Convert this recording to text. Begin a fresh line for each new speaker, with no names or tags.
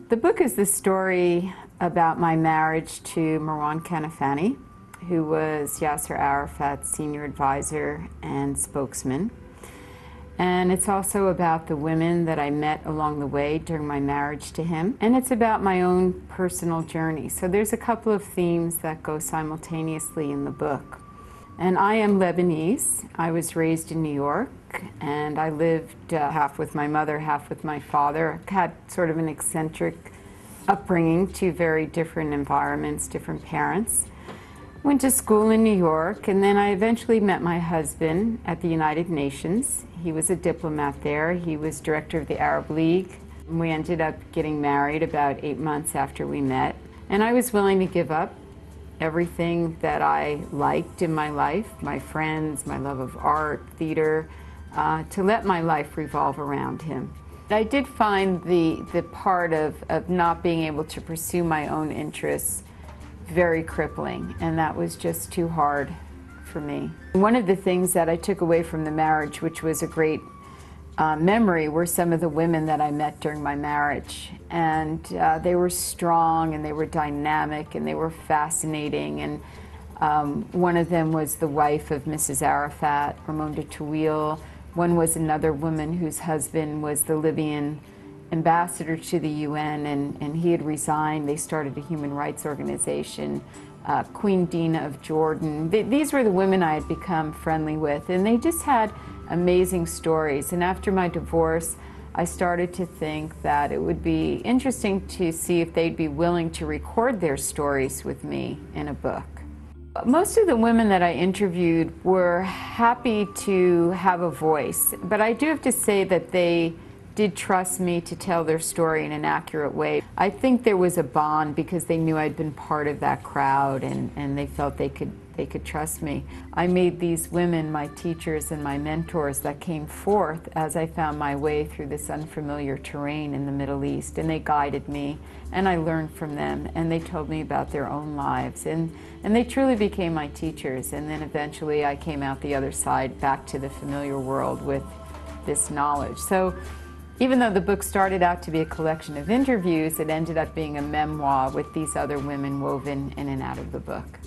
The book is the story about my marriage to Deborah Kanafani, who was Yasser Arafat's senior advisor and spokesman. And it's also about the women that I met along the way during my marriage to him. And it's about my own personal journey. So there's a couple of themes that go simultaneously in the book. And I am Lebanese. I was raised in New York, and I lived half with my mother, half with my father. I had sort of an eccentric upbringing, two very different environments, different parents. Went to school in New York, and then I eventually met my husband at the United Nations. He was a diplomat there. He was director of the Arab League. We ended up getting married about 8 months after we met. And I was willing to give up everything that I liked in my life, my friends, my love of art, theater, to let my life revolve around him. I did find the part of not being able to pursue my own interests very crippling, and that was just too hard for me. One of the things that I took away from the marriage, which was a great memory, were some of the women that I met during my marriage. And they were strong, and they were dynamic, and they were fascinating. And one of them was the wife of Mrs. Arafat, Ramonda Tawil. One was another woman whose husband was the Libyan ambassador to the UN, and he had resigned. They started a human rights organization, Queen Dina of Jordan. These were the women I had become friendly with, and they just had amazing stories. And after my divorce, I started to think that it would be interesting to see if they'd be willing to record their stories with me in a book. Most of the women that I interviewed were happy to have a voice, but I do have to say that they did trust me to tell their story in an accurate way. I think there was a bond because they knew I'd been part of that crowd, and they felt they could trust me. I made these women my teachers and my mentors that came forth as I found my way through this unfamiliar terrain in the Middle East, and they guided me, and I learned from them, and they told me about their own lives, and they truly became my teachers. And then eventually I came out the other side back to the familiar world with this knowledge. So even though the book started out to be a collection of interviews, it ended up being a memoir with these other women woven in and out of the book.